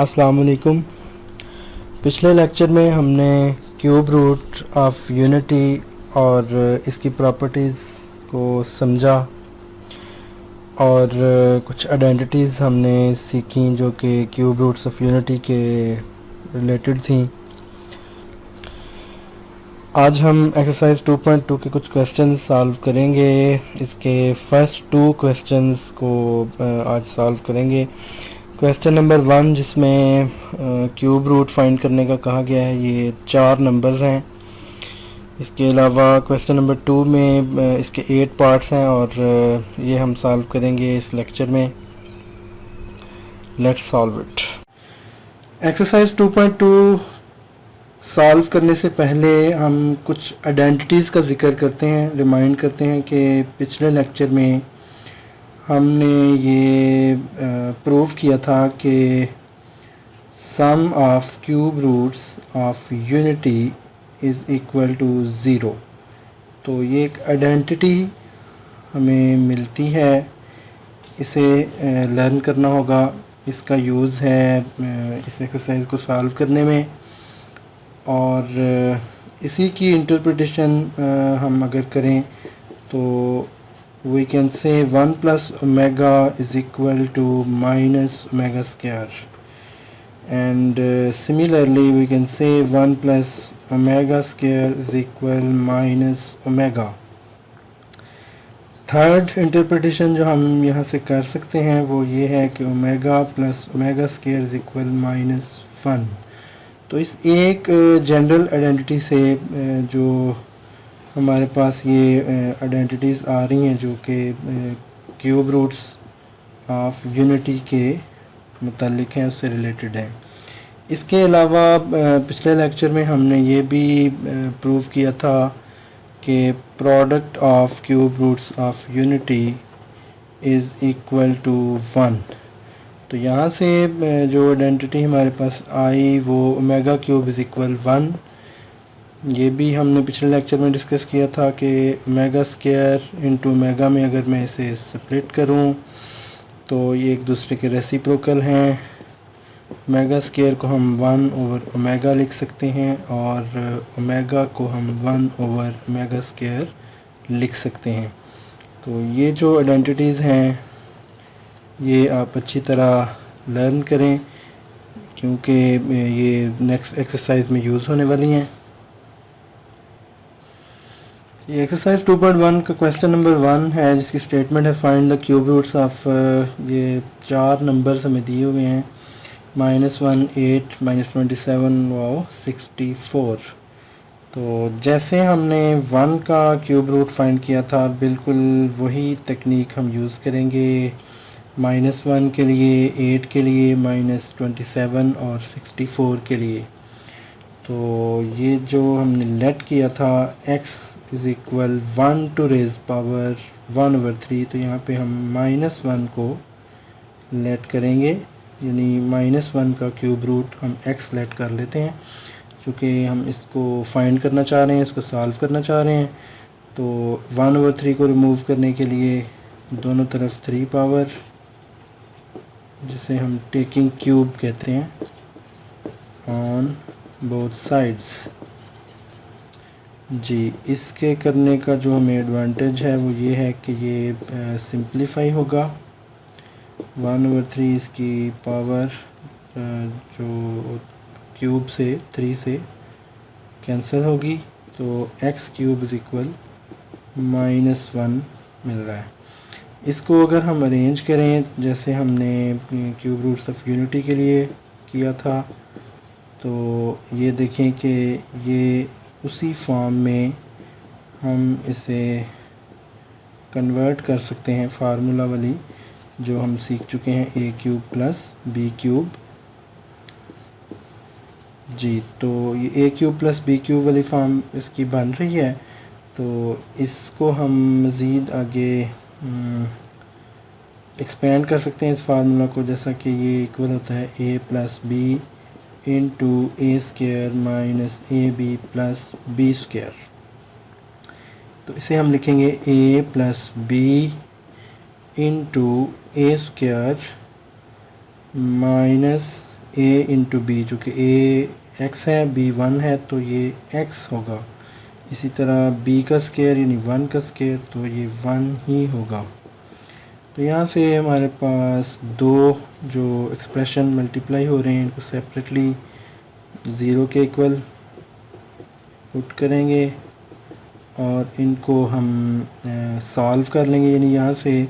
अस्सलाम वालेकुम। पिछले लेक्चर में हमने क्यूब रूट ऑफ यूनिटी और इसकी प्रॉपर्टीज़ को समझा और कुछ आइडेंटिटीज़ हमने सीखी जो कि क्यूब रूट्स ऑफ यूनिटी के रिलेटेड थी। आज हम एक्सरसाइज 2.2 के कुछ क्वेश्चंस सॉल्व करेंगे। इसके फर्स्ट 2 क्वेश्चंस को आज सॉल्व करेंगे। क्वेश्चन नंबर 1 जिसमें क्यूब रूट फाइंड करने का कहा गया है, ये 4 नंबर्स हैं। इसके अलावा क्वेश्चन नंबर 2 में इसके 8 पार्ट्स हैं और ये हम सॉल्व करेंगे इस लेक्चर में। Let's solve it. Exercise 2.2 solve करने से पहले हम कुछ आइडेंटिटीज़ का जिक्र करते हैं, रिमाइंड करते हैं कि पिछले लेक्चर में हमने ये प्रूव किया था कि sum of cube roots of unity is equal to 0। तो ये एक आइडेंटिटी हमें मिलती है, इसे लर्न करना होगा। इसका यूज़ है इस एक्सरसाइज को सॉल्व करने में और इसी की इंटरप्रिटेशन हम अगर करें तो we can say 1 plus omega is equal to minus omega square, and similarly we can say 1 plus omega square is equal minus omega. Third interpretation जो हम यहाँ से कर सकते हैं वो ये है कि omega plus omega square is equal minus 1। तो इस एक जनरल आइडेंटिटी से जो हमारे पास ये आइडेंटिटीज़ आ रही हैं जो कि क्यूब रूट्स ऑफ यूनिटी के मुतालिक हैं, उससे रिलेटेड हैं। इसके अलावा पिछले लेक्चर में हमने ये भी प्रूव किया था कि product of cube roots of unity is equal to 1। तो यहाँ से जो आइडेंटिटी हमारे पास आई वो ओमेगा क्यूब इज़ इक्वल 1। ये भी हमने पिछले लेक्चर में डिस्कस किया था कि ओमेगा स्क्वायर इंटू ओमेगा में अगर मैं इसे स्प्लिट करूं तो ये एक दूसरे के रेसिप्रोकल हैं। ओमेगा स्क्वायर को हम 1 ओवर ओमेगा लिख सकते हैं और ओमेगा को हम 1 ओवर ओमेगा स्क्वायर लिख सकते हैं। तो ये जो आइडेंटिटीज़ हैं ये आप अच्छी तरह लर्न करें क्योंकि ये नेक्स्ट एक्सरसाइज में यूज़ होने वाली हैं। ये एक्सरसाइज 2.1 का क्वेश्चन नंबर 1 है जिसकी स्टेटमेंट है find the cube roots of, ये 4 नंबर्स हमें दिए हुए हैं, -1, 8, -27 64। तो जैसे हमने 1 का क्यूब रूट फाइंड किया था बिल्कुल वही टेक्निक हम यूज़ करेंगे -1 के लिए, 8 के लिए, -27 और 64 के लिए। तो ये जो हमने लेट किया था x is equal 1 to raise power 1/3, तो यहाँ पे हम -1 को लेट करेंगे, यानी -1 का क्यूब रूट हम x लेट कर लेते हैं। चूँकि हम इसको फाइंड करना चाह रहे हैं, इसको सॉल्व करना चाह रहे हैं, तो 1/3 को रिमूव करने के लिए दोनों तरफ 3 पावर, जिसे हम टेकिंग क्यूब कहते हैं, ऑन बोथ साइड्स। जी, इसके करने का जो हमें एडवांटेज है वो ये है कि ये सिंप्लीफाई होगा। 1/3 इसकी पावर जो क्यूब से 3 से कैंसिल होगी, तो x क्यूब इज़ इक्वल -1 मिल रहा है। इसको अगर हम अरेंज करें जैसे हमने क्यूब रूट्स ऑफ यूनिटी के लिए किया था, तो ये देखें कि ये उसी फॉर्म में हम इसे कन्वर्ट कर सकते हैं, फार्मूला वाली जो हम सीख चुके हैं, a cube plus b cube. जी, तो ये a cube plus b cube वाली फॉर्म इसकी बन रही है। तो इसको हम मज़ीद आगे एक्सपेंड कर सकते हैं इस फार्मूला को, जैसा कि ये इक्वल होता है a plus B into A square minus A B plus B square. तो इसे हम लिखेंगे a plus B into A square minus A into B, जो कि ए एक्स है, बी 1 है, तो ये एक्स होगा। इसी तरह बी का स्केयर यानी 1 का स्केयर, तो ये 1 ही होगा। तो यहाँ से हमारे पास दो जो एक्सप्रेशन मल्टीप्लाई हो रहे हैं इनको सेपरेटली 0 के इक्वल पुट करेंगे और इनको हम सॉल्व कर लेंगे, यानी यहाँ से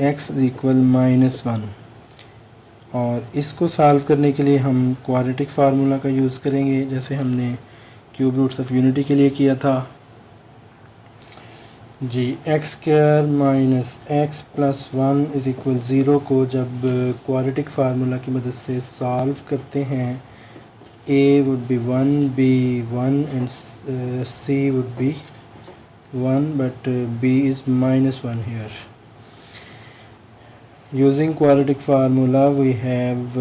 x इक्वल -1, और इसको सॉल्व करने के लिए हम क्वाड्रेटिक फार्मूला का यूज़ करेंगे, जैसे हमने क्यूब रूट्स ऑफ यूनिटी के लिए किया था जी। X square minus x plus 1 is equal 0 को जब क्वाड्रेटिक फार्मूला की मदद से सॉल्व करते हैं, a would be 1, b 1 and c would be 1, but b is -1 here. Using quadratic formula we have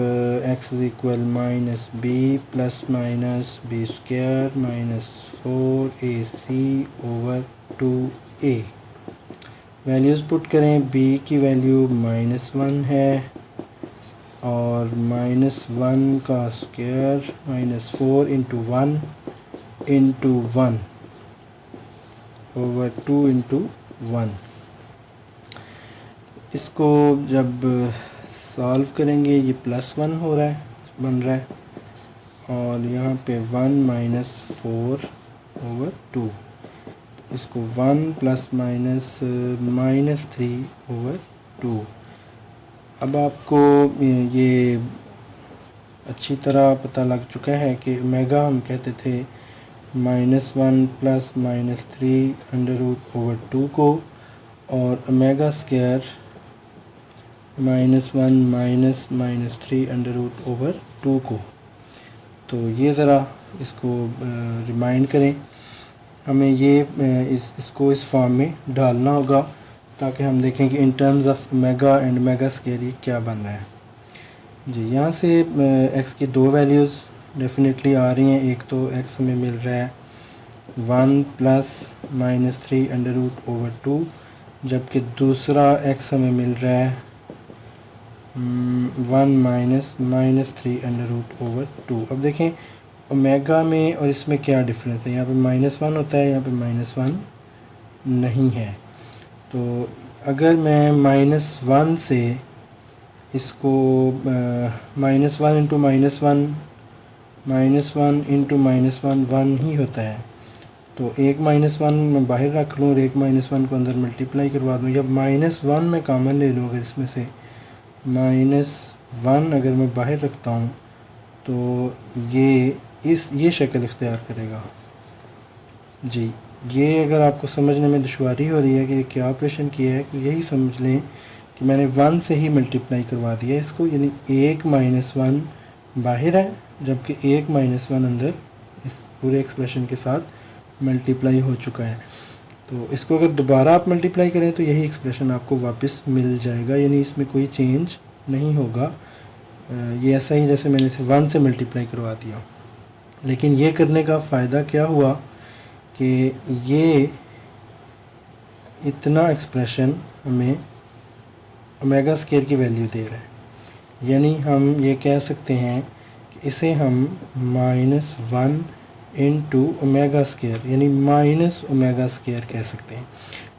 x is equal minus b plus minus b square minus 4ac over 2a। Values put करें, b की value -1 है और -1 का square -4 into 1 into 1 over 2 into 1। इसको जब solve करेंगे ये +1 हो रहा है, बन रहा है, और यहाँ पे 1 - 4 ओवर 2, इसको 1 + -3 ओवर 2। अब आपको ये अच्छी तरह पता लग चुका है कि ओमेगा हम कहते थे -1 + -3 √/2 को, और ओमेगा स्क्वायर -1 - -3 √/2 को। तो ये ज़रा इसको रिमाइंड करें, हमें ये इसको इस फॉर्म में डालना होगा ताकि हम देखें कि इन terms of omega and omega square ये क्या बन रहा है जी। यहाँ से x की दो वैल्यूज़ डेफिनेटली आ रही हैं। एक तो x हमें मिल रहा है 1 + -3 √/2, जबकि दूसरा x हमें मिल रहा है 1 - -3 √/2। अब देखें ओमेगा में और इसमें क्या डिफरेंस है, यहाँ पे -1 होता है, यहाँ पे -1 नहीं है। तो अगर मैं -1 से इसको -1 इंटू -1 इंटू -1 1 ही होता है, तो एक -1 मैं बाहर रख लूँ और एक -1 को अंदर मल्टीप्लाई करवा दूँ, या -1 मैं कॉमन ले लूँ, अगर इसमें से -1 अगर मैं बाहर रखता हूँ तो ये शक्ल इख्तियार करेगा जी। ये अगर आपको समझने में दुश्वारी हो रही है कि ये क्या ऑपरेशन किया है, तो यही समझ लें कि मैंने 1 से ही मल्टीप्लाई करवा दिया इसको, यानी 1 - 1 बाहर है जबकि 1 - 1 अंदर इस पूरे एक्सप्रेशन के साथ मल्टीप्लाई हो चुका है। तो इसको अगर दोबारा आप मल्टीप्लाई करें तो यही एक्सप्रेशन आपको वापस मिल जाएगा, यानी इसमें कोई चेंज नहीं होगा। ये ऐसा ही जैसे मैंने इसे 1 से मल्टीप्लाई करवा दिया। लेकिन ये करने का फ़ायदा क्या हुआ कि ये इतना एक्सप्रेशन हमें ओमेगा स्क्वायर की वैल्यू दे रहा है, यानी हम ये कह सकते हैं कि इसे हम -1 इंटू ओमेगा स्क्वायर यानी -ओमेगा स्क्वायर कह सकते हैं।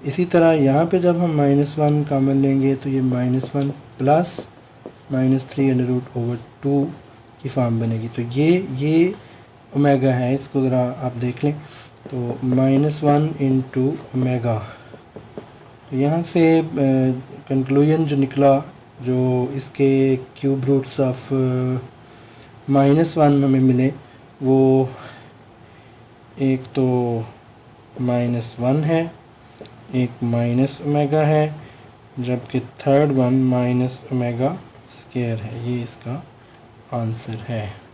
इसी तरह यहाँ पे जब हम -1 कॉमन लेंगे तो ये -1 प्लस -3 √/2 की फॉर्म बनेगी। तो ये ओमेगा है, इसको ज़रा आप देख लें। तो -1 इंटू ओमेगा, तो यहाँ से कंक्लूजन जो निकला, जो इसके क्यूब रूट्स ऑफ -1 हमें मिले, वो एक तो -1 है, एक ओमेगा है, जबकि थर्ड वन ओमेगा स्क्वायर है। ये इसका आंसर है।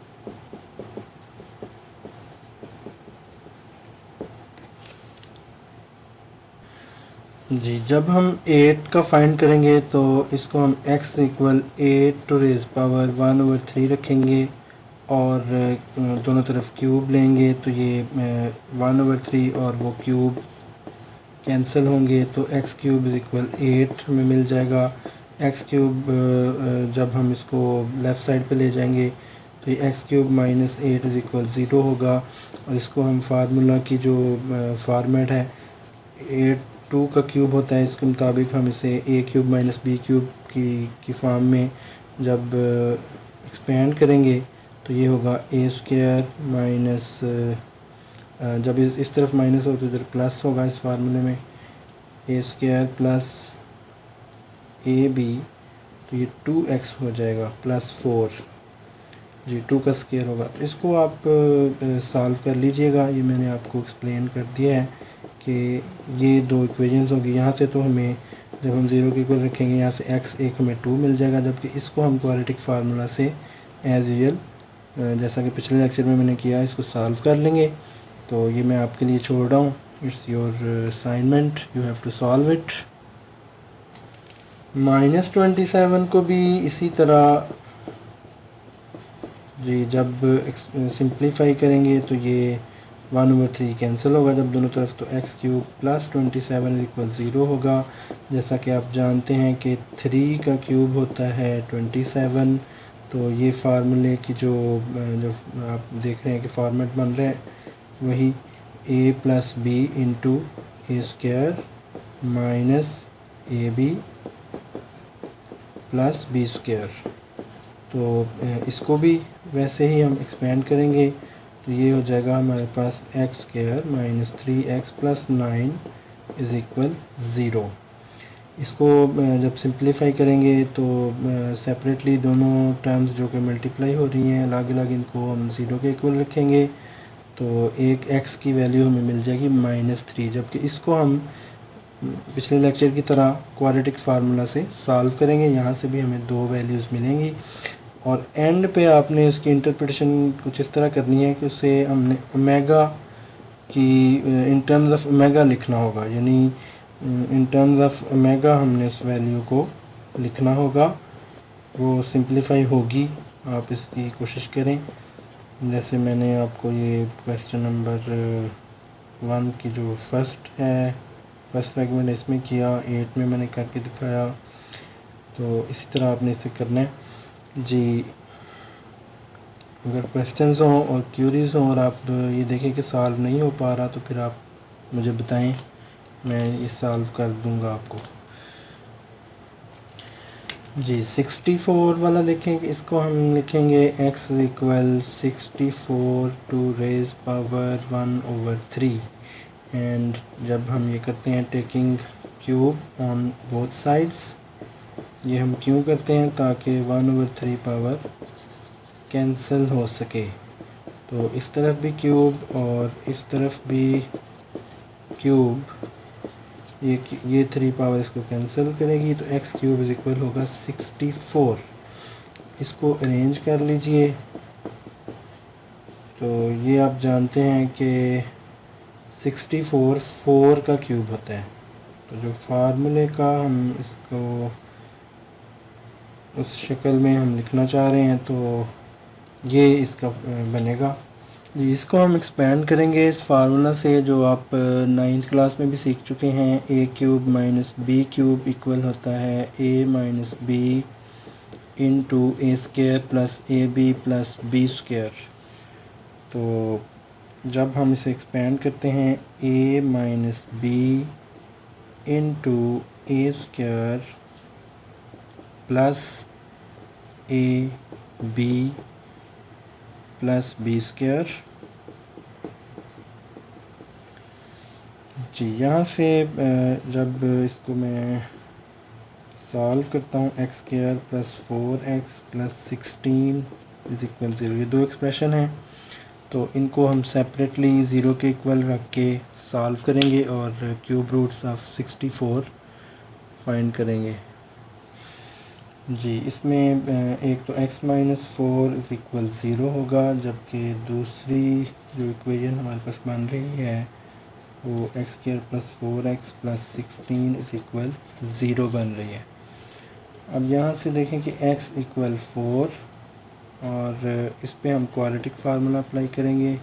जी, जब हम 8 का फाइंड करेंगे तो इसको हम x इक्वल 8⁻⁴ रखेंगे और दोनों तरफ क्यूब लेंगे, तो ये 1/3 और वो क्यूब कैंसिल होंगे, तो x³ = 8 हमें मिल जाएगा। एक्स क्यूब जब हम इसको लेफ़्ट साइड पे ले जाएंगे तो ये x cube minus 8 is equal 0 होगा। और इसको हम फार्मूला की जो फॉर्मेट है 8 2 का क्यूब होता है, इसके मुताबिक हम इसे ए क्यूब माइनस बी क्यूब की फॉर्म में जब एक्सपेंड करेंगे तो ये होगा ए स्क्वायर माइनस, जब इस तरफ माइनस हो तो इधर प्लस होगा इस फार्मूले में, ए स्क्वायर प्लस ए बी, तो ये 2x हो जाएगा प्लस 4 जी, 2 का स्क्वायर होगा। तो इसको आप सॉल्व कर लीजिएगा। ये मैंने आपको एक्सप्लेन कर दिया है कि ये दो इक्वेशंस होंगी। यहाँ से तो हमें जब हम 0 के इक्वल रखेंगे यहाँ से x एक हमें 2 मिल जाएगा, जबकि इसको हम क्वाड्रेटिक फार्मूला से एज यूजुअल जैसा कि पिछले लेक्चर में मैंने किया इसको सॉल्व कर लेंगे। तो ये मैं आपके लिए छोड़ रहा हूँ, it's your assignment, you have to solve it. -27 को भी इसी तरह जी, जब सिंप्लीफाई करेंगे तो ये 1/3 कैंसिल होगा जब दोनों तरफ, तो एक्स क्यूब प्लस 27 इक्वल 0 होगा। जैसा कि आप जानते हैं कि 3 का क्यूब होता है 27। तो ये फार्मूले की जो आप देख रहे हैं कि फॉर्मेट बन रहा है वही a plus B into A square minus A B plus B square. तो इसको भी वैसे ही हम एक्सपेंड करेंगे तो ये हो जाएगा हमारे पास x square minus 3x plus 9 is equal 0। इसको जब सिंप्लीफाई करेंगे तो सेपरेटली दोनों टर्म्स जो कि मल्टीप्लाई हो रही हैं अलग अलग, इनको हम 0 के इक्वल रखेंगे तो एक x की वैल्यू हमें मिल जाएगी -3, जबकि इसको हम पिछले लेक्चर की तरह क्वाड्रेटिक फार्मूला से सॉल्व करेंगे। यहाँ से भी हमें दो वैल्यूज़ मिलेंगी और एंड पे आपने उसकी इंटरप्रिटेशन कुछ इस तरह करनी है कि उसे हमने ओमेगा की इन टर्म्स ऑफ ओमेगा लिखना होगा, यानी इन टर्म्स ऑफ ओमेगा हमने उस वैल्यू को लिखना होगा। वो सिंप्लीफाई होगी, आप इसकी कोशिश करें। जैसे मैंने आपको ये क्वेश्चन नंबर 1 की जो फर्स्ट सेगमेंट इसमें किया, 8 में मैंने करके दिखाया, तो इसी तरह आपने इसे करना है जी। अगर क्वेश्चंस हों और क्यूरीज हों और आप ये देखें कि सॉल्व नहीं हो पा रहा तो फिर आप मुझे बताएं, मैं ये सॉल्व कर दूंगा आपको जी। 64 वाला देखें कि इसको हम लिखेंगे x equal 64 to raise power 1/3 and जब हम ये करते हैं taking cube on both sides, ये हम क्यों करते हैं ताकि 1/3 पावर कैंसिल हो सके। तो इस तरफ भी क्यूब और इस तरफ भी क्यूब, ये 3 पावर इसको कैंसिल करेगी तो x क्यूब इज इक्वल होगा 64। इसको अरेंज कर लीजिए। तो ये आप जानते हैं कि 64 4 का क्यूब होता है। तो जो फार्मूले का हम इसको उस शक्ल में हम लिखना चाह रहे हैं तो ये इसका बनेगा जी। इसको हम एक्सपेंड करेंगे इस फार्मूला से जो आप 9th क्लास में भी सीख चुके हैं, a cube minus b cube equal होता है a minus b into A square plus a B plus B square. तो जब हम इसे एक्सपेंड करते हैं a minus b into A square plus a B plus B square जी। यहाँ से जब इसको मैं सॉल्व करता हूँ x square plus 4x plus 16 is equal 0, ये दो एक्सप्रेशन हैं तो इनको हम सेपरेटली 0 के इक्वल रख के सॉल्व करेंगे और क्यूब रूट्स ऑफ 64 फाइंड करेंगे जी। इसमें एक तो x माइनस 4 इज इक्वल 0 होगा, जबकि दूसरी जो इक्वेशन हमारे पास बन रही है वो x square plus 4x plus 16 is equal 0 बन रही है। अब यहाँ से देखें कि x इक्वल 4 और इस पे हम क्वाड्रेटिक फार्मूला अप्लाई करेंगे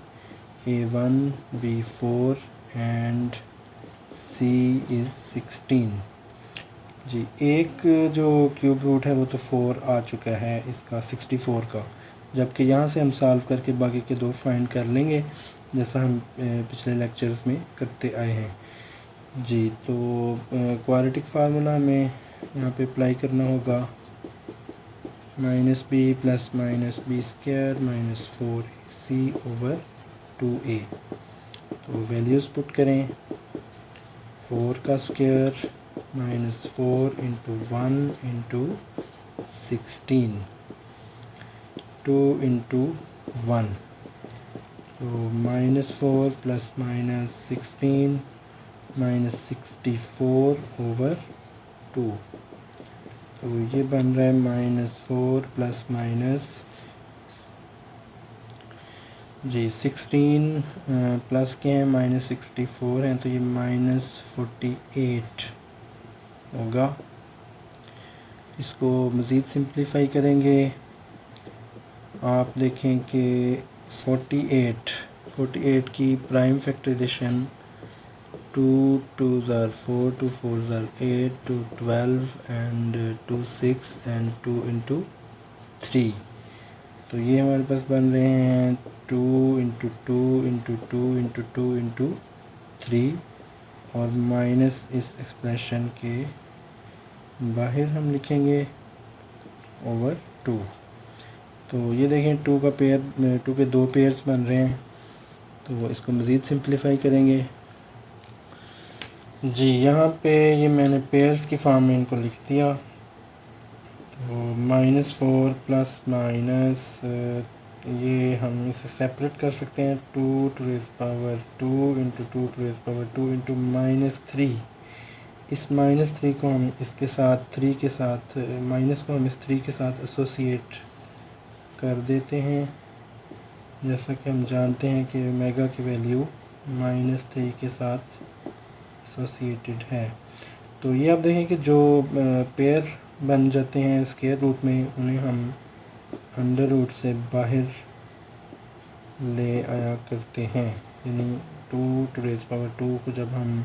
a1 b4 and c is 16। जी, एक जो क्यूब रूट है वो तो 4 आ चुका है इसका 64 का, जबकि यहाँ से हम सॉल्व करके बाकी के दो फाइंड कर लेंगे जैसा हम पिछले लेक्चर्स में करते आए हैं। जी, तो क्वाड्रेटिक फार्मूला हमें यहाँ पे अप्लाई करना होगा -b plus -b square minus 4ac over 2a। तो वैल्यूज़ पुट करें, 4 का स्क्वायर -4 इंटू 1 इंटू 16, 2 इंटू 1, तो -4 प्लस -16 -64 ओवर 2। तो ये बन रहा है -4 प्लस माइनस जी 16 प्लस के हैं -64 हैं, तो ये -48 होगा। इसको मज़ीद सिंप्लीफाई करेंगे, आप देखें कि 48 की प्राइम फैक्टराइजेशन 2 2 ज़ार 4, 2 4 ज़ार 8, 2 12 एंड 2 6 एंड 2 इंटू 3। तो ये हमारे पास बन रहे हैं 2 इंटू 2 इंटू 2 इंटू 2 इंटू 3, और माइनस इस एक्सप्रेशन के बाहर हम लिखेंगे ओवर 2। तो ये देखें 2 का पेयर 2 के दो पेयर्स बन रहे हैं, तो इसको मज़ीद सिंप्लीफाई करेंगे। जी, यहाँ पे ये मैंने पेयर्स की फॉर्म में इनको लिख दिया, तो -4 प्लस माइनस ये हम इसे सेपरेट कर सकते हैं, 2 to raise power 2 into 2 to raise power 2 into -3। इस -3 को हम इसके साथ 3 के साथ माइनस को हम इस 3 के साथ एसोसिएट कर देते हैं, जैसा कि हम जानते हैं कि ओमेगा की वैल्यू -3 के साथ एसोसिएटेड है। तो ये आप देखें कि जो पेयर बन जाते हैं स्क्वायर रूट में, उन्हें हम अंडर रूट से बाहर ले आया करते हैं, यानी 2 टू रेज़ पावर 2 को जब हम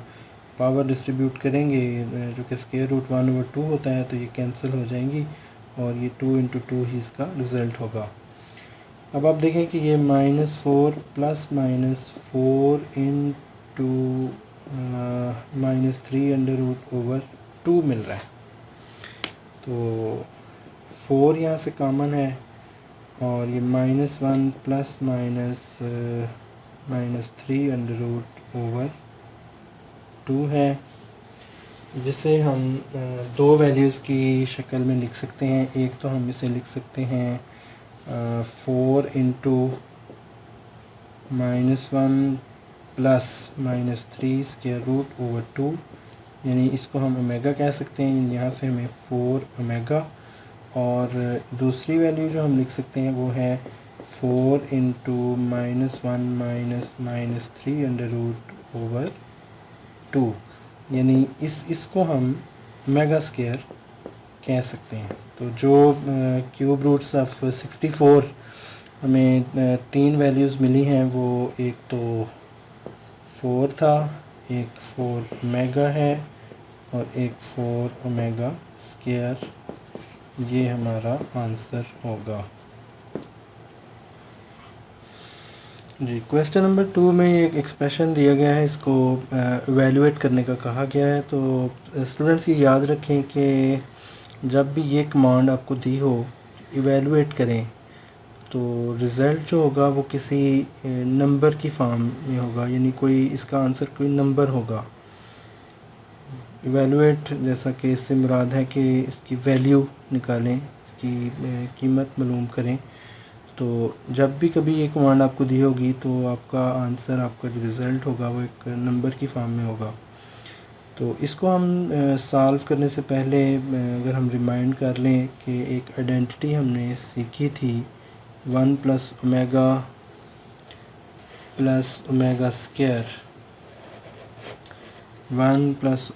पावर डिस्ट्रीब्यूट करेंगे जो कि स्क्वायर रूट 1/2 होता है, तो ये कैंसिल हो जाएंगी और ये 2 इंटू 2 ही इसका रिज़ल्ट होगा। अब आप देखें कि ये -4 plus -4 into -3 under root over 2 मिल रहा है। तो 4 यहाँ से कॉमन है, और ये -1 प्लस -3 अंडर रूट ओवर 2 है, जिसे हम दो वैल्यूज़ की शक्ल में लिख सकते हैं। एक तो हम इसे लिख सकते हैं 4 into -1 plus -3 square root over 2, यानी इसको हम ओमेगा कह सकते हैं। यहाँ से हमें 4 ओमेगा, और दूसरी वैल्यू जो हम लिख सकते हैं वो है 4 into -1 minus 3 under root over 2, यानी इसको हम मेगा स्क्वायर कह सकते हैं। तो जो क्यूब रूट्स ऑफ 64 हमें तीन वैल्यूज़ मिली हैं, वो एक तो 4 था, एक 4 ओमेगा है, और एक 4 ओमेगा स्क्वायर। ये हमारा आंसर होगा। जी, क्वेश्चन नंबर 2 में एक एक्सप्रेशन दिया गया है, इसको इवेलुएट करने का कहा गया है। तो स्टूडेंट्स ये याद रखें कि जब भी ये कमांड आपको दी हो इवेलुएट करें, तो रिज़ल्ट जो होगा वो किसी नंबर की फॉर्म में होगा, यानी कोई इसका आंसर कोई नंबर होगा। इवेलुएट जैसा कि इससे मुराद है कि इसकी वैल्यू निकालें, इसकी कीमत मालूम करें। तो जब भी कभी ये कमांड आपको दी होगी, तो आपका आंसर, आपका जो रिज़ल्ट होगा वो एक नंबर की फॉर्म में होगा। तो इसको हम सॉल्व करने से पहले अगर हम रिमाइंड कर लें कि एक आइडेंटिटी हमने सीखी थी, 1 plus omega square, 1 plus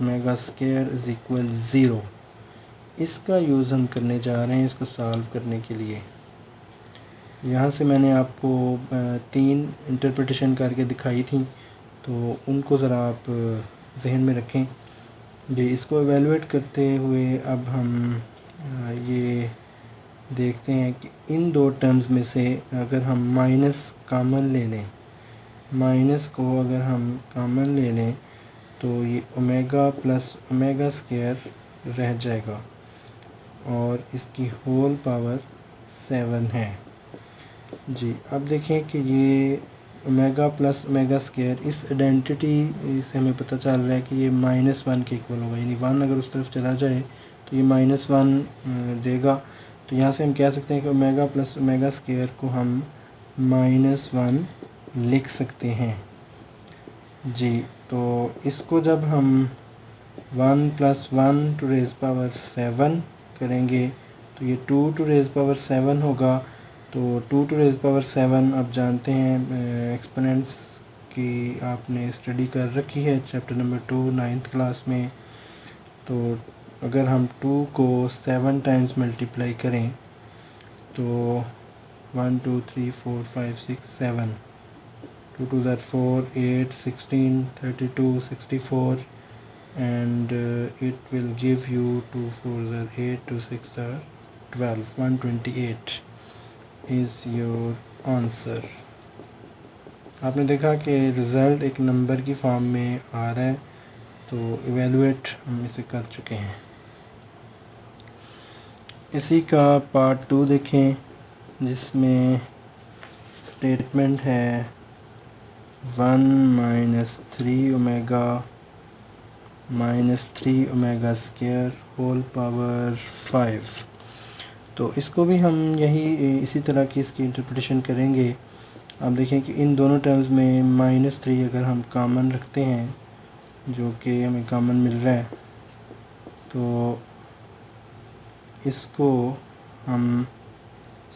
omega square is equal 0। इसका यूज़ हम करने जा रहे हैं इसको सॉल्व करने के लिए। यहाँ से मैंने आपको 3 इंटरप्रिटेशन करके दिखाई थी, तो उनको ज़रा आप जहन में रखें। जी इसको एवेलुएट करते हुए अब हम ये देखते हैं कि इन दो टर्म्स में से अगर हम माइनस कॉमन ले लें, माइनस को अगर हम कॉमन ले लें तो ये ओमेगा प्लस ओमेगा स्क्वायर रह जाएगा और इसकी होल पावर 7 है। जी अब देखें कि ये ओमेगा प्लस ओमेगा स्क्वायर इस आइडेंटिटी से हमें पता चल रहा है कि ये -1 के इक्वल होगा, यानी 1 अगर उस तरफ चला जाए तो ये -1 देगा। तो यहाँ से हम कह सकते हैं कि ओमेगा प्लस ओमेगा स्क्वायर को हम -1 लिख सकते हैं। जी तो इसको जब हम 1 + 1 टू रेज़ पावर 7 करेंगे तो ये 2 टू रेज़ पावर 7 होगा। तो 2 टू रेज़ पावर 7 आप जानते हैं एक्सपोनेंट्स की आपने स्टडी कर रखी है चैप्टर नंबर 2 9th क्लास में। तो अगर हम 2 को 7 टाइम्स मल्टीप्लाई करें तो 1 2 3 4 5 6 7 2 2 that 4 8 16 32 64 and it will give you 2 4 that 8 2 6 that 12 128 is your answer। आपने देखा कि रिज़ल्ट एक नंबर की फॉर्म में आ रहा है, तो इवेलुएट हम इसे कर चुके हैं। इसी का पार्ट 2 देखें जिसमें स्टेटमेंट है 1 - 3 omega -3 omega square whole power 5। तो इसको भी हम इसी तरह की इसकी इंटरप्रिटेशन करेंगे। आप देखें कि इन दोनों टर्म्स में -3 अगर हम कॉमन रखते हैं, जो कि हमें कॉमन मिल रहा है, तो इसको हम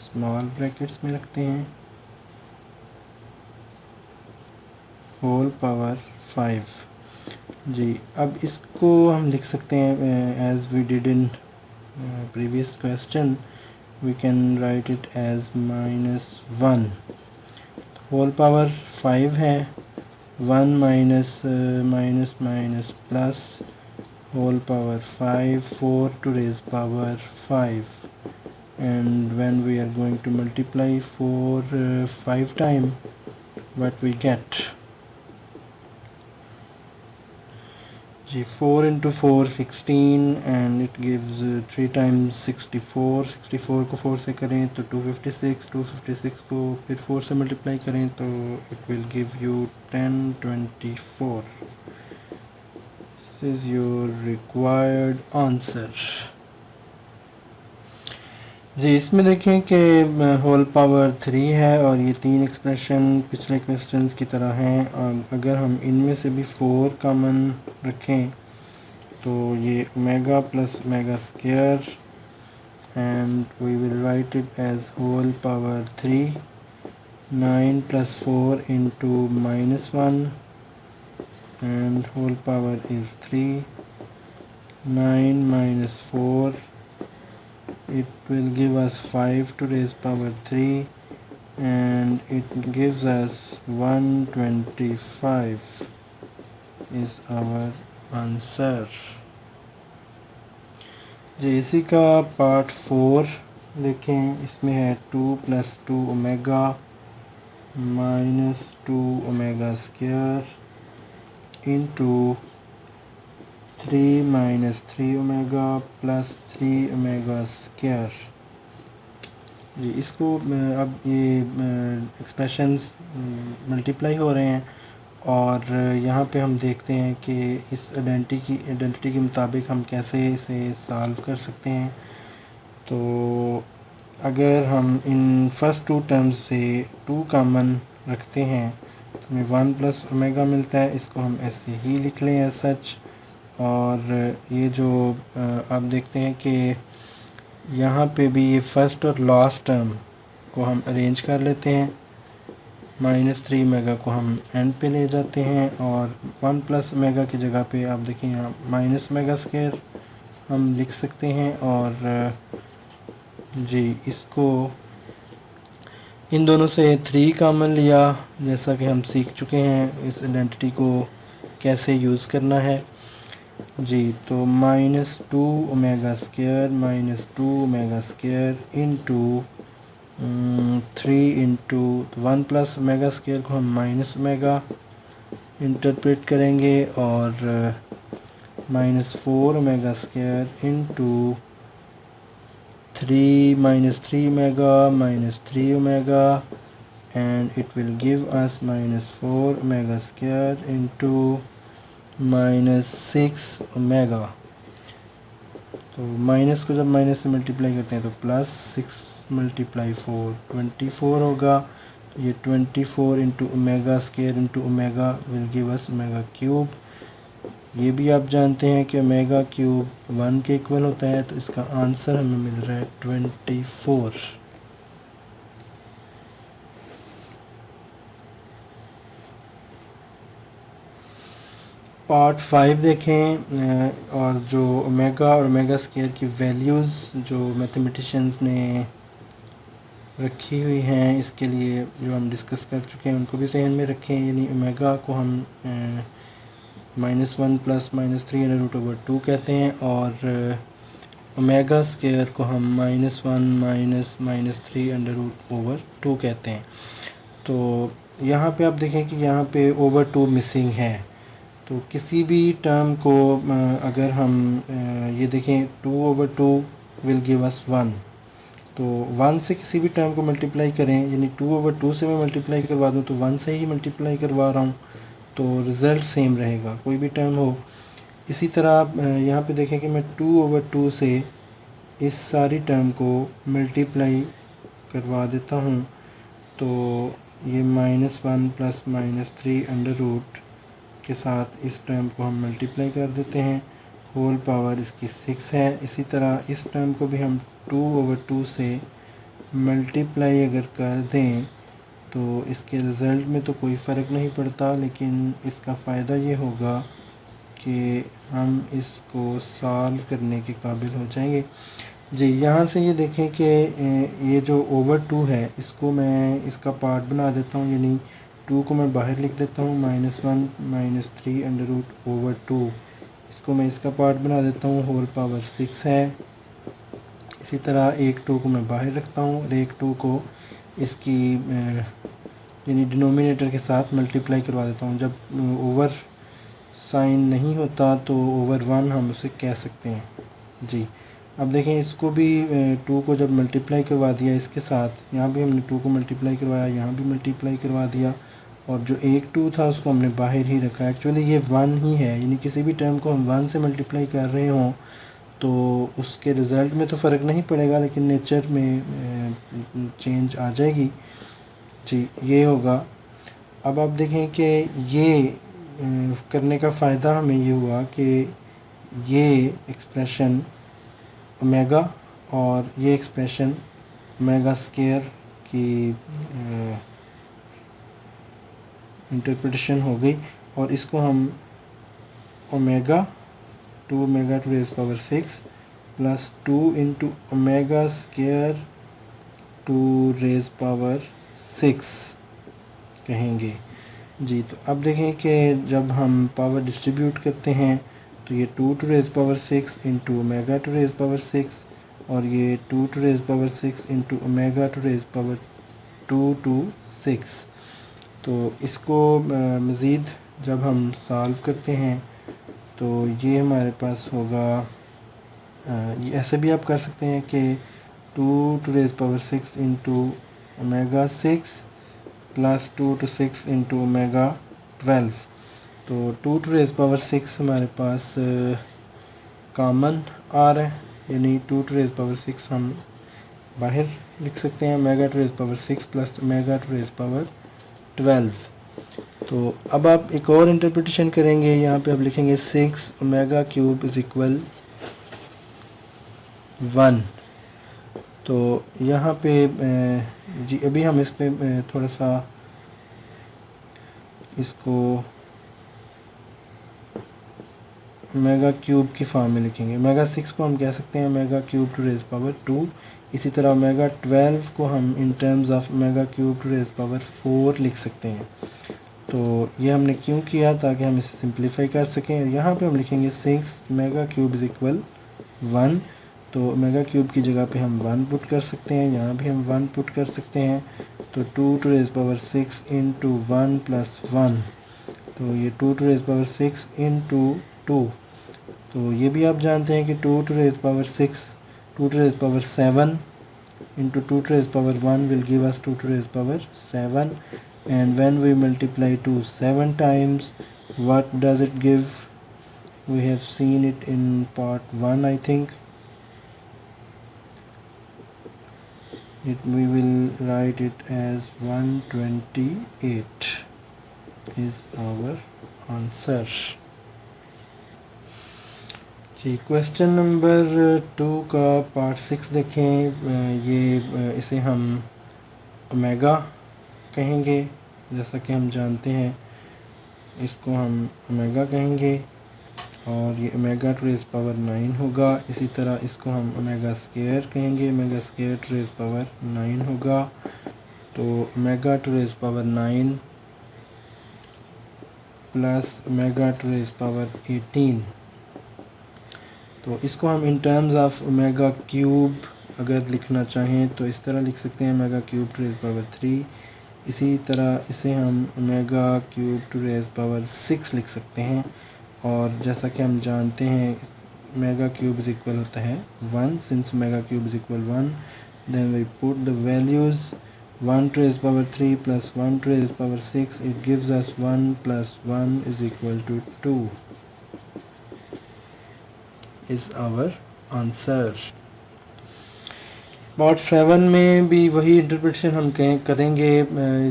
स्मॉल ब्रैकेट्स में रखते हैं होल पावर 5। जी अब इसको हम लिख सकते हैं as we did in previous question, we can write it as -1। Whole power 5 है, 1 minus minus minus plus whole power 5 4 to raise power 5 and when we are going to multiply 5 time, what we get? जी 4 into 4 16 and it gives 3 times 64। 64 को 4 से करें तो 256, 256 को फिर 4 से multiply करें तो it will give you 1024। This is your required answer। जी इसमें देखें कि होल पावर 3 है और ये 3 एक्सप्रेशन पिछले क्वेश्चंस की तरह हैं। अगर हम इनमें से भी 4 कॉमन रखें तो ये omega plus omega square and we will write it as whole power 3। 9 + 4 into -1 and whole power is 3। 9 - 4, it will give us 5 to raise power 3 and it gives us 125 is our answer। जी इसी का part 4 देखें, इसमें है 2 + 2 omega -2 omega square into 3 - 3 omega plus 3 omega square. जी इसको अब ये expressions multiply हो रहे हैं और यहाँ पे हम देखते हैं कि इस आइडेंटिटी के मुताबिक हम कैसे इसे सॉल्व कर सकते हैं। तो अगर हम इन फर्स्ट 2 टर्म्स से 2 कॉमन रखते हैं तो हमें 1 + ओमेगा मिलता है। इसको हम ऐसे ही लिख लें एज सच। और ये जो आप देखते हैं कि यहाँ पे भी ये फर्स्ट और लास्ट टर्म को हम अरेंज कर लेते हैं। -3 ओमेगा को हम एंड पे ले जाते हैं और 1 + ओमेगा की जगह पे आप देखें यहाँ माइनस ओमेगा स्क्वायर हम लिख सकते हैं। और जी इसको इन दोनों से 3 कॉमन लिया, जैसा कि हम सीख चुके हैं इस आइडेंटिटी को कैसे यूज़ करना है। जी, तो -2 omega square into 3 into 1 plus omega square को हम माइनस ओमेगा इंटरप्रेट करेंगे और -4 omega square into 3 omega and it will give us -4 omega square into -6 omega. तो माइनस को जब माइनस से मल्टीप्लाई करते हैं तो +6 मल्टीप्लाई 4 24 होगा। तो ये 24 into omega square into omega will give us omega cube. ये भी आप जानते हैं कि ओमेगा क्यूब 1 के इक्वल होता है, तो इसका आंसर हमें मिल रहा है 24। पार्ट 5 देखें और जो ओमेगा और ओमेगा स्क्वायर की वैल्यूज़ जो मैथमेटिशियंस ने रखी हुई हैं इसके लिए जो हम डिस्कस कर चुके हैं उनको भी जहन में रखें। यानी ओमेगा को हम -1 प्लस -3√/2 कहते हैं और ओमेगा स्क्वायर को हम -1 माइनस -3√/2 कहते हैं। तो यहाँ पे आप देखें कि यहाँ पे /2 मिसिंग है। तो किसी भी टर्म को अगर हम ये देखें 2/2 विल गिव अस 1, तो 1 से किसी भी टर्म को मल्टीप्लाई करें, यानी 2/2 से मैं मल्टीप्लाई करवा दूँ तो 1 से ही मल्टीप्लाई करवा रहा हूँ, तो रिज़ल्ट सेम रहेगा कोई भी टर्म हो। इसी तरह यहाँ पे देखें कि मैं 2/2 से इस सारी टर्म को मल्टीप्लाई करवा देता हूँ, तो ये -1 प्लस -3 के साथ इस टर्म को हम मल्टीप्लाई कर देते हैं, होल पावर इसकी 6 है। इसी तरह इस टर्म को भी हम 2/2 से मल्टीप्लाई अगर कर दें तो इसके रिज़ल्ट में तो कोई फ़र्क नहीं पड़ता, लेकिन इसका फ़ायदा ये होगा कि हम इसको सॉल्व करने के काबिल हो जाएंगे। जी, यहाँ से ये देखें कि ये जो /2 है इसको मैं इसका पार्ट बना देता हूँ, यानी 2 को मैं बाहर लिख देता हूँ, -1 -3√/2 इसको मैं इसका पार्ट बना देता हूँ, होल पावर 6 है। इसी तरह एक 2 को मैं बाहर रखता हूँ और एक 2 को इसकी यानी डिनोमिनेटर के साथ मल्टीप्लाई करवा देता हूँ। जब ओवर साइन नहीं होता तो /1 हम उसे कह सकते हैं। जी, अब देखें इसको भी 2 को जब मल्टीप्लाई करवा दिया इसके साथ, यहाँ भी हमने 2 को मल्टीप्लाई करवाया, यहाँ भी मल्टीप्लाई करवा दिया, और जो एक 2 था उसको हमने बाहर ही रखा। एक्चुअली ये 1 ही है, यानी किसी भी टर्म को हम 1 से मल्टीप्लाई कर रहे हों तो उसके रिज़ल्ट में तो फ़र्क नहीं पड़ेगा, लेकिन नेचर में चेंज आ जाएगी। जी, ये होगा। अब आप देखें कि ये करने का फ़ायदा हमें ये हुआ कि ये एक्सप्रेशन ओमेगा और ये एक्सप्रेशन ओमेगा स्क्वायर की इंटरप्रिटेशन हो गई, और इसको हम omega 2 omega to raise power 6 plus 2 into omega square to raise power 6 कहेंगे। जी, तो अब देखें कि जब हम पावर डिस्ट्रीब्यूट करते हैं तो ये 2 to raise power 6 into omega to raise power 6 और ये 2 to raise power 6 into omega to raise power 2 to 6। तो इसको मज़ीद जब हम सॉल्व करते हैं तो ये हमारे पास होगा, ये ऐसे भी आप कर सकते हैं कि 2 to raise power 6 into omega 6 plus 2 to 6 into omega 12। तो 2 टू रेज़ पावर 6 हमारे पास कॉमन आ रहा है, यानी 2 टू रेज़ पावर 6 हम बाहर लिख सकते हैं, omega to raise power 6 plus omega to raise power 12। तो अब आप एक और इंटरप्रिटेशन करेंगे, यहाँ पे आप लिखेंगे 6 ओमेगा क्यूब इज़ इक्वल 1। तो यहाँ पे जी अभी हम इस पे थोड़ा सा इसको ओमेगा क्यूब की फॉर्म में लिखेंगे। ओमेगा 6 को हम कह सकते हैं omega cube to raise power 2। इसी तरह ओमेगा 12 को हम in terms of omega cube to raise power 4 लिख सकते हैं। तो ये हमने क्यों किया, ताकि हम इसे सिंप्लीफाई कर सकें। यहाँ पे हम लिखेंगे 6 मेगा क्यूब इज इक्वल 1, तो मेगा क्यूब की जगह पे हम 1 पुट कर सकते हैं, यहाँ भी हम 1 पुट कर सकते हैं। तो 2 to raise power 6 into 1 plus 1, तो ये 2 टू रेज़ पावर 6 इंटू 2, तो ये भी आप जानते हैं कि 2 to raise power 6, 2 to raise power 7 into 2 to raise power 1 will give us 2 to raise power 7, and when we multiply 2 7 times, what does it give? We have seen it in part 1, I think. We will write it as 128 is our answer. जी, question number 2 का part 6 देखें। ये इसे हम omega कहेंगे, जैसा कि हम जानते हैं इसको हम ओमेगा कहेंगे, और ये ओमेगा टू रेज़ पावर 9 होगा। इसी तरह इसको हम ओमेगा स्क्वायर कहेंगे, omega square to raise power 9 होगा। तो omega to raise power 9 plus omega to raise power 18, तो इसको हम in terms of omega cube अगर लिखना चाहें तो इस तरह लिख सकते हैं, omega cube to raise power 3। इसी तरह इसे हम omega cube to raise power 6 लिख सकते हैं। और जैसा कि हम जानते हैं ओमेगा क्यूब इज इक्वल होता है 1, since omega cube is equal 1, then we put the values 1 to raise power 3 plus 1 to raise power 6, it gives us 1 plus 1 is equal to 2 is our answer. Part 7 में भी वही interpretation हम करेंगे।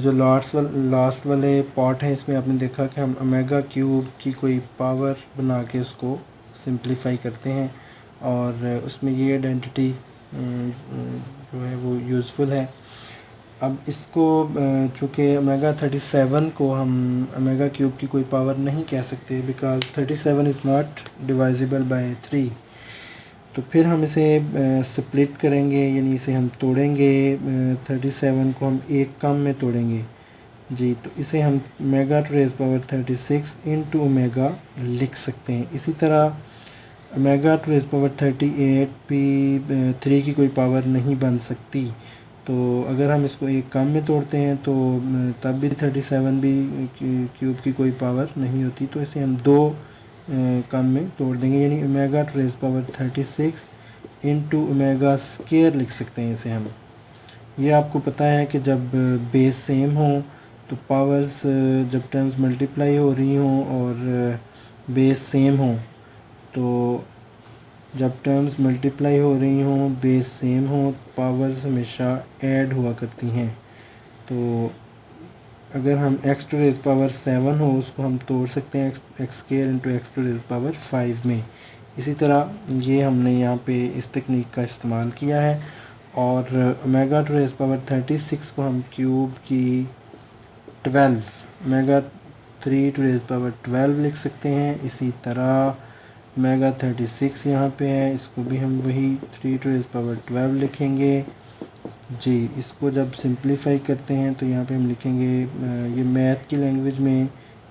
जो last वाले part हैं इसमें आपने देखा कि हम ओमेगा क्यूब की कोई पावर बना के उसको सिंप्लीफाई करते हैं, और उसमें ये आइडेंटिटी जो है वो यूज़फुल है। अब इसको चूँकि ओमेगा 37 को हम ओमेगा क्यूब की कोई पावर नहीं कह सकते, बिकॉज 37 इज़ नॉट डिवाइजिबल बाय 3, तो फिर हम इसे स्प्लिट करेंगे, यानी इसे हम तोड़ेंगे। 37 को हम एक कम में तोड़ेंगे जी, तो इसे हम omega to raise power 36 into omega लिख सकते हैं। इसी तरह ओमेगा टू रेज़ पावर 38 भी 3 की कोई पावर नहीं बन सकती, तो अगर हम इसको एक कम में तोड़ते हैं तो तब भी 37 भी क्यूब की कोई पावर नहीं होती, तो इसे हम 2 कम में तोड़ देंगे, यानी omega to raise power 36 into omega square लिख सकते हैं इसे हम। ये आपको पता है कि जब बेस सेम हो तो पावर्स जब टर्म्स मल्टीप्लाई हो रही हों और बेस सेम हो, तो जब टर्म्स मल्टीप्लाई हो रही हों बेस सेम हो, पावर्स हमेशा ऐड हुआ करती हैं। तो अगर हम x टू रेज़ पावर 7 हो उसको हम तोड़ सकते हैं X square into X to raise power 5 में। इसी तरह ये हमने यहाँ पे इस तकनीक का इस्तेमाल किया है, और ओमेगा टू रेज़ पावर 36 को हम क्यूब की 12 ओमेगा 3 टू रेज़ पावर 12 लिख सकते हैं। इसी तरह ओमेगा 36 यहाँ पे है, इसको भी हम वही 3 टू रेज़ पावर 12 लिखेंगे जी। इसको जब सिंप्लीफाई करते हैं तो यहाँ पे हम लिखेंगे, ये मैथ की लैंग्वेज में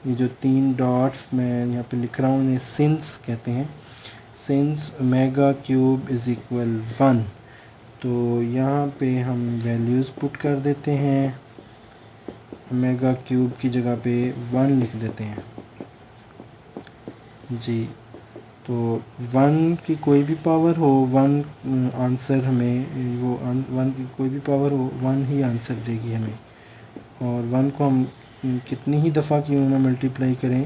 ये जो 3 डॉट्स मैं यहाँ पे लिख रहा हूँ इन्हें सिंस कहते हैं। Since omega cube is equal 1, तो यहाँ पे हम वैल्यूज़ पुट कर देते हैं, ओमेगा क्यूब की जगह पे 1 लिख देते हैं जी। तो 1 की कोई भी पावर हो 1 आंसर हमें वो 1 की कोई भी पावर हो 1 ही आंसर देगी हमें, और 1 को हम कितनी ही दफ़ा क्यों ना मल्टीप्लाई करें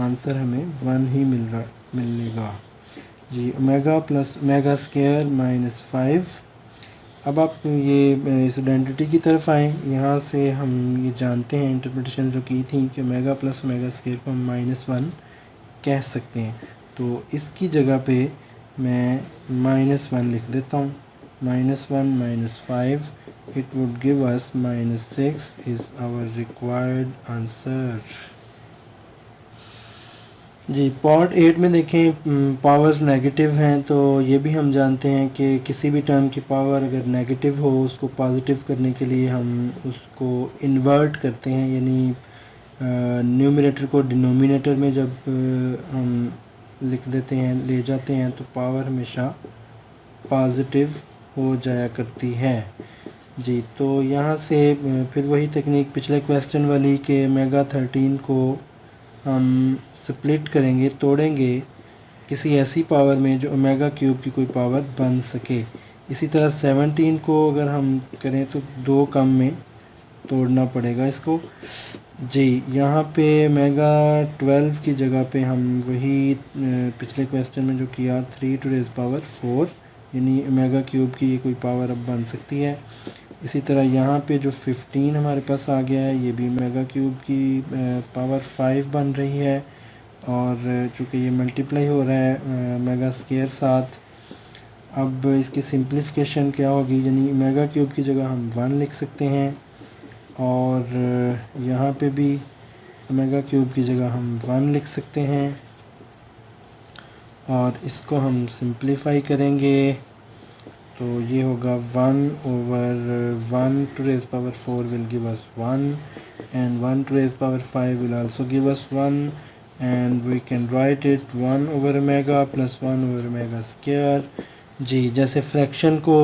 आंसर हमें 1 ही मिलेगा जी। Omega plus omega square minus 5। अब आप ये इस आइडेंटिटी की तरफ आएँ। यहाँ से हम ये जानते हैं इंटरप्रिटेशन जो की थी कि ओमेगा प्लस ओमेगा स्क्वायर को हम -1 कह सकते हैं, तो इसकी जगह पे मैं -1 लिख देता हूँ। -1 minus 5 it would give us -6 is our required answer जी। पार्ट 8 में देखें पावर्स नेगेटिव हैं, तो ये भी हम जानते हैं कि किसी भी टर्म की पावर अगर नेगेटिव हो उसको पॉजिटिव करने के लिए हम उसको इन्वर्ट करते हैं, यानी न्यूमरेटर को डिनोमिनेटर में जब हम लिख देते हैं, ले जाते हैं, तो पावर हमेशा पॉजिटिव हो जाया करती है जी। तो यहाँ से फिर वही टेक्निक पिछले क्वेश्चन वाली के मेगा 13 को हम स्प्लिट करेंगे, तोड़ेंगे किसी ऐसी पावर में जो ओमेगा क्यूब की कोई पावर बन सके। इसी तरह 17 को अगर हम करें तो 2 कम में तोड़ना पड़ेगा इसको जी। यहाँ पे मेगा 12 की जगह पे हम वही पिछले क्वेश्चन में जो किया 3 टू रेज़ पावर 4, यानी मेगा क्यूब की ये कोई पावर अब बन सकती है। इसी तरह यहाँ पे जो 15 हमारे पास आ गया है, ये भी मेगा क्यूब की पावर 5 बन रही है, और चूँकि ये मल्टीप्लाई हो रहा है मेगा स्केयर साथ। अब इसकी सिंप्लीफिकेशन क्या होगी, यानी मेगा क्यूब की जगह हम 1 लिख सकते हैं, और यहाँ पे भी ओमेगा क्यूब की जगह हम 1 लिख सकते हैं, और इसको हम सिंप्लीफाई करेंगे तो ये होगा 1/1 to raise power 4 will give us 1, and 1 to raise power 5 will also give us 1, and we can write it 1/ओमेगा प्लस 1/ओमेगा स्क्वायर जी। जैसे फ्रैक्शन को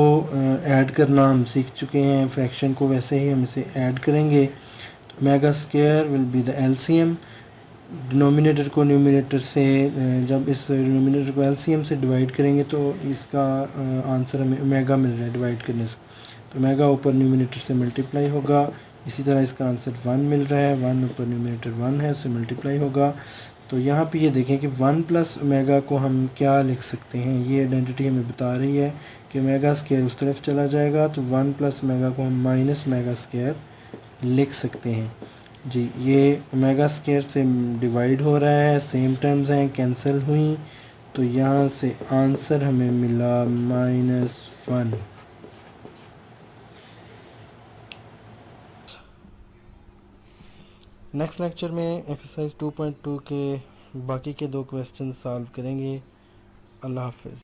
ऐड करना हम सीख चुके हैं, फ्रैक्शन को वैसे ही हम इसे ऐड करेंगे। तो omega square will be the LCM, denominator को न्यूमरेटर से जब इस डिनोमिनेटर को एलसीएम से डिवाइड करेंगे तो इसका आंसर हमें ओमेगा मिल रहा है डिवाइड करने से, तो ओमेगा ऊपर न्यूमरेटर से मल्टीप्लाई होगा। इसी तरह इसका आंसर 1 मिल रहा है, 1 ऊपर न्यूमरेटर 1 है, उससे मल्टीप्लाई होगा। तो यहाँ पे ये देखें कि 1 प्लस ओमेगा को हम क्या लिख सकते हैं, ये आइडेंटिटी हमें बता रही है कि ओमेगा स्क्वायर उस तरफ चला जाएगा, तो 1 प्लस ओमेगा को हम माइनस ओमेगा स्क्वायर लिख सकते हैं जी। ये ओमेगा स्क्वायर से डिवाइड हो रहा है, सेम टर्म्स हैं, कैंसिल हुई, तो यहाँ से आंसर हमें मिला -1। नेक्स्ट लेक्चर में एक्सरसाइज 2.2 के बाकी के 2 क्वेश्चन सॉल्व करेंगे। अल्लाह हाफ़िज़।